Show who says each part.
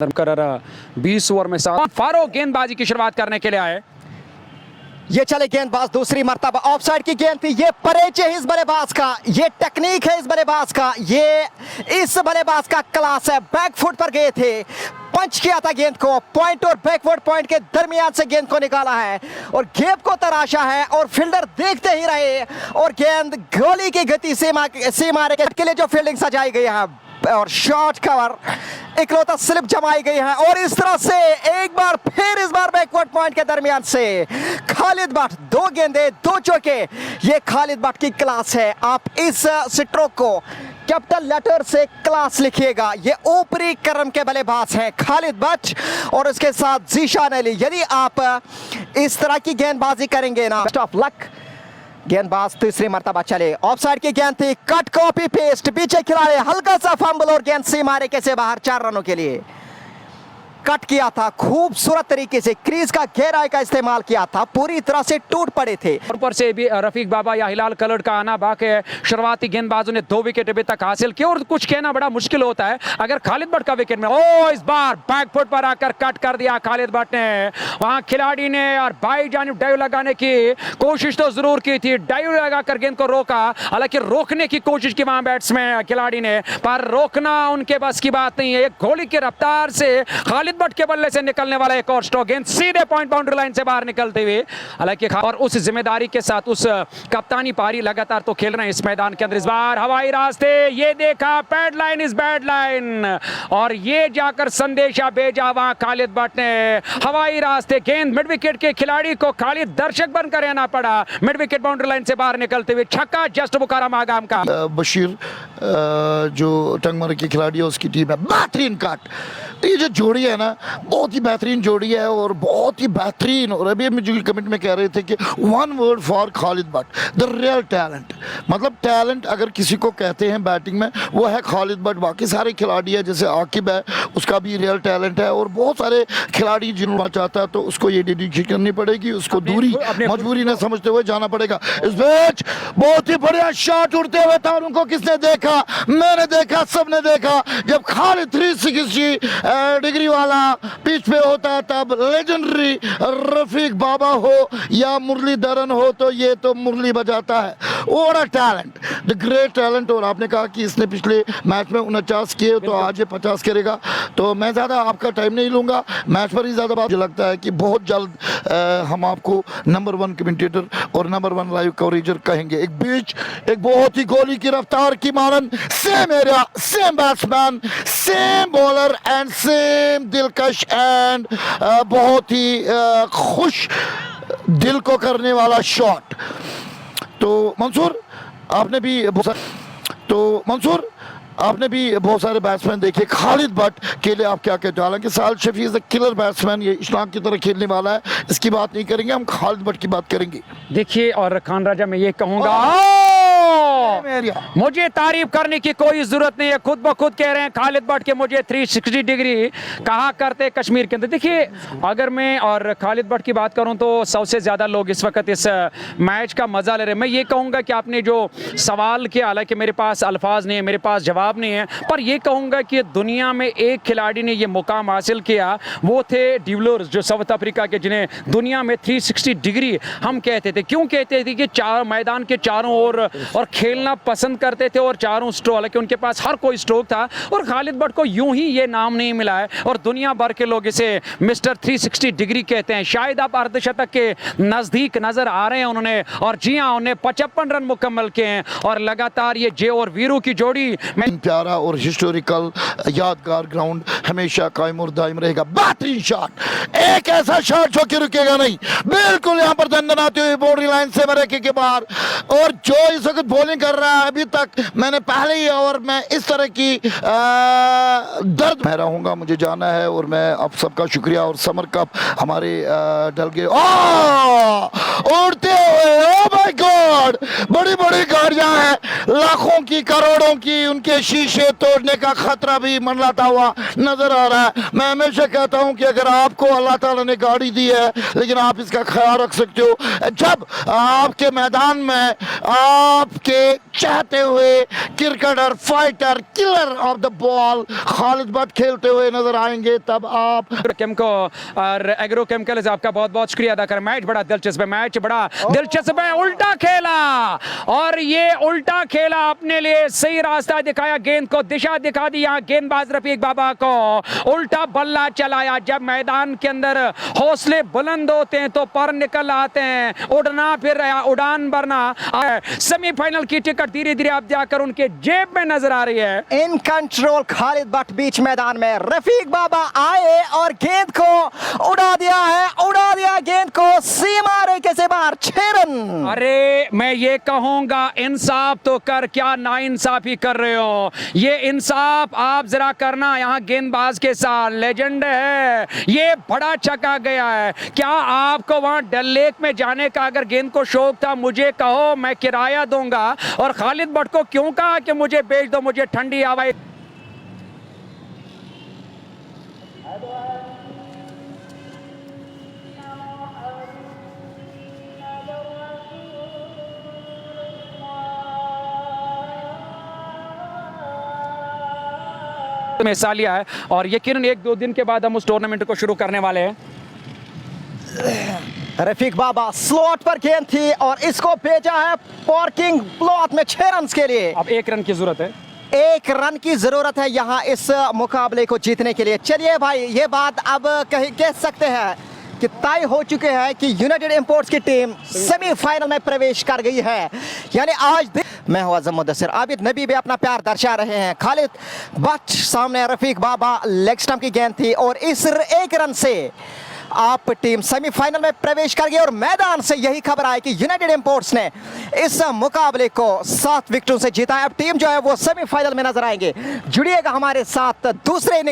Speaker 1: कर 20 ओवर में 7 फारूक गेंदबाजी की शुरुआत करने के लिए आए।
Speaker 2: ये चले गेंदबाज दूसरी मर्तबा ऑफसाइड की गेंद थी। ये परेच है इस बल्लेबाज का, ये टेक्निक है इस बल्लेबाज का, ये इस बल्लेबाज का क्लास है। बैक फुट पर गए थे, पंच किया था गेंद को, पॉइंट और बैकवर्ड पॉइंट के दरमियान से गेंद को निकाला है और गैप को तराशा है और फील्डर देखते ही रहे और गेंद गोली की गति से मारे के लिए जो फील्डिंग सजाई गई है और शॉट कवर इकलौता स्लिप जमाई गई है और इस तरह से एक बार फिर इस बार बैकवर्ड पॉइंट के दरमियान से खालिद भट्ट, 2 गेंदे 2 चौके। ये खालिद भट्ट की क्लास है। आप इस स्ट्रोक को कैपिटल लेटर से क्लास लिखिएगा। ये ऊपरी क्रम के बल्लेबाज हैं खालिद भट्ट और इसके साथ जीशान अली। यदि आप इस तरह की गेंदबाजी करेंगे ना, बेस्ट ऑफ लक। गेंदबाज तीसरी मर्तबा चले, ऑफसाइड की गेंद थी, कट कॉपी पेस्ट, पीछे खिलाड़ी हल्का सा फंबल और गेंद सी मारे के से बाहर 4 रनों के लिए कट किया था। खूबसूरत तरीके से क्रीज का गहराई का इस्तेमाल किया था, पूरी तरह से टूट पड़े थे।
Speaker 1: ऊपर से भी रफीक बाबा या हिलाल कलर का आना बाकी है। शुरुआती गेंदबाजों ने 2 विकेट अभी तक हासिल किए और कुछ कहना बड़ा मुश्किल होता है अगर खालिद भट्ट का विकेट में इस बार बैक फुट पर आकर कट कर दिया खालिद भट्ट ने। वहां खिलाड़ी ने और बाई जानिब डाइव लगाने की कोशिश तो जरूर की थी, डाइव लगाकर गेंद को रोका, हालांकि रोकने की कोशिश की वहां बैट्समैन खिलाड़ी ने, पर रोकना उनके बस की बात नहीं है। एक गोली की रफ्तार से खालिद भट्ट के बल्ले से निकलने वाला एक और स्ट्रोक, गेंद सीधे पॉइंट बाउंड्री लाइन से बाहर निकलते हुए, हालांकि और उस जिम्मेदारी के साथ उस कप्तानी पारी लगातार तो खेल रहे हैं इस मैदान के अंदर। इस बार हवाई रास्ते ये देखा, pad line is bad line, और ये जाकर संदेशा भेजा वहां खालिद भट्ट ने। हवाई रास्ते गेंद मिड विकेट के खिलाड़ी को खाली दर्शक बनकर रहना पड़ा, मिड विकेट बाउंड्री लाइन से बाहर निकलते हुए छक्का जस्ट बुखारा आगाम का।
Speaker 3: बशीर जो टंगमर के खिलाड़ी है उसकी टीम है, बेहतरीन कट। ये जो जोड़ी है ना बहुत ही बेहतरीन जोड़ी है और बहुत ही बेहतरीन। और अभी मुझे कमेंट में कह रहे थे कि 1 word for Khalid Bhatt, the real talent. मतलब टैलेंट अगर किसी को कहते हैं बैटिंग में वो है खालिद भट्ट। बाकी सारे खिलाड़ी है जैसे आकिब है उसका भी रियल टैलेंट है और बहुत सारे खिलाड़ी जिन्होंने चाहता है तो उसको ये डेडिकेशन करनी पड़ेगी, उसको दूरी मजबूरी न समझते हुए जाना पड़ेगा। इस मैच बहुत ही बढ़िया शॉट उड़ते हुए था, उनको किसने देखा? मैंने देखा, सबने देखा। जब खालिद 360 डिग्री वाला पिच पे होता है तब लेजेंडरी रफीक बाबा हो या मुरलीधरन हो तो ये तो मुरली बजाता है। और टैलेंट, द ग्रेट टैलेंट। और आपने कहा कि इसने पिछले मैच में 49 किए तो आज ये 50 करेगा। तो मैं ज़्यादा आपका टाइम नहीं लूँगा, मैच पर ही ज़्यादा बात। मुझे लगता है कि बहुत जल्द हम आपको नंबर 1 कमेंटेटर और नंबर 1 लाइव कवरेजर कहेंगे। एक बीच एक बहुत ही गोली की रफ्तार की मारन, same area, same batsman, same bowler and same दिलकश एंड बहुत ही खुश दिल को करने वाला शॉट। तो मंसूर आपने भी बहुत सारे बैट्समैन देखे, खालिद भट्ट के लिए आप क्या कहते हो? हालांकि साल Shafi is a killer batsman, ये इस्लाम की तरह खेलने वाला है, इसकी बात नहीं करेंगे, हम खालिद भट्ट की बात करेंगे।
Speaker 1: देखिए और खान राजा मैं ये कहूंगा मुझे तारीफ करने की कोई जरूरत नहीं है, खुद ब खुद कह रहे हैं खालिद भट्ट के मुझे 360 डिग्री कहा करते कश्मीर के अंदर। देखिए अगर मैं और खालिद भट्ट की बात करूं तो सबसे ज्यादा लोग इस वक्त इस मैच का मजा ले रहे हैं। मैं ये कहूंगा कि आपने जो सवाल किया, हालांकि मेरे पास अल्फाज नहीं है, मेरे पास जवाब नहीं है, पर यह कहूंगा कि दुनिया में एक खिलाड़ी ने यह मुकाम हासिल किया, वो थे डिविलियर्स जो साउथ अफ्रीका के, जिन्हें दुनिया में 360 डिग्री हम कहते थे। क्यों कहते थे? कि मैदान के चारों ओर और खेलना पसंद करते थे और चारों स्ट्रोक, हालांकि उनके पास हर कोई स्ट्रोक था और खालिद भट्ट को यूं ही ये नाम नहीं मिला है और दुनिया भर के लोग इसे मिस्टर 360 डिग्री कहते हैं। शायद आप अर्धशतक के नजदीक नजर आ रहे हैं उन्होंने, और जी हां उन्हें 55 रन मुकम्मल किए हैं और लगातार ये जे और वीरू की जोड़ी
Speaker 3: प्यारा और हिस्टोरिकल यादगार ग्राउंड हमेशा कायम और दायम रहेगा। बेहतरीन शॉट, एक ऐसा शॉट जो कि रुकेगा नहीं, बिल्कुल यहाँ पर दंदन आती हुई बाउंड्री लाइन से मरके के बाहर। और जो इस वक्त बॉलिंग कर रहा है अभी तक मैंने पहले ही ओवर में इस तरह की दर्द में रहूंगा, मुझे जाना है। और मैं आप सबका शुक्रिया। और समर कप हमारे डल गए उड़ते हुए, ओ माय गॉड, बड़ी बड़ी गाड़ियां हैं, लाखों की करोड़ों की, उनके शीशे तोड़ने का खतरा भी मंडराता हुआ नजर आ रहा है। मैं हमेशा कहता हूं कि अगर आपको अल्लाह ताला ने गाड़ी दी है लेकिन आप इसका ख्याल रख सकते हो। जब आपके मैदान में आपके चाहते हुए cricketer, fighter, killer of the ball Khalid Bhatt खेलते हुए नजर आएंगे। तब आप
Speaker 1: केमको और एग्रो केमिकल्स आपका बहुत बहुत शुक्रिया अदा कर। मैच बड़ा दिलचस्प है, मैच बड़ा दिलचस्प है। उल्टा खेला और ये उल्टा खेला, अपने लिए सही रास्ता दिखाया, गेंद को दिशा दिखा दी। यहाँ गेंदबाज रफीक बाबा को उल्टा बल्ला चलाया। जब मैदान के अंदर हौसले बुलंद होते हैं तो पर निकल आते हैं, उड़ना फिर उड़ान भरना। सेमीफाइनल की टिकट धीरे धीरे अब जाकर उनके जेब में नजर आ रही है।
Speaker 2: इन कंट्रोल खालिद भट्ट बीच मैदान में, रफीक बाबा आए और गेंद को उड़ा दिया है, उड़ा दिया गेंद को सीमा रेखे से बाहर, 6 रन।
Speaker 1: अरे मैं ये कहूंगा, इंसाफ तो कर, क्या नाइंसाफी कर रहे हो। ये इंसाफ आप जरा करना। यहाँ गेंदबाज के साथ लेजेंड है, ये बड़ा चका गया है। क्या आपको वहां डल लेक में जाने का अगर गेंद को शौक था, मुझे कहो, मैं किराया दूंगा। और खालिद भट्ट को क्यों कहा कि मुझे बेच दो, मुझे ठंडी हवाएं। में हिस्सा लिया है और यकीनन 1-2 दिन के बाद हम उस टूर्नामेंट को शुरू करने वाले हैं।
Speaker 2: रफीक बाबा स्लॉट पर गेंद थी और इसको भेजा है पार्किंग प्लॉट में 6 रन के लिए।
Speaker 1: अब 1 रन की जरूरत है,
Speaker 2: 1 रन की जरूरत है यहाँ इस मुकाबले को जीतने के लिए। चलिए भाई, ये बात अब कह सकते हैं कि तय हो चुके हैं कि यूनाइटेड इंपोर्ट्स की टीम सेमीफाइनल में प्रवेश कर गई है। यानी आज मैं हूं आज़म मुदस्सिर, आबिद नबी भी अपना प्यार दर्शा रहे हैं। खालिद भट्ट सामने, रफीक बाबा, लेग स्टंप की गेंद थी और इस 1 रन से आप टीम सेमीफाइनल में प्रवेश कर गई। और मैदान से यही खबर आई कि यूनाइटेड इंपोर्ट्स ने इस मुकाबले को 7 विकेटों से जीता है। अब टीम जो है वो सेमीफाइनल में नजर आएंगे। जुड़िएगा हमारे साथ दूसरे इनिंग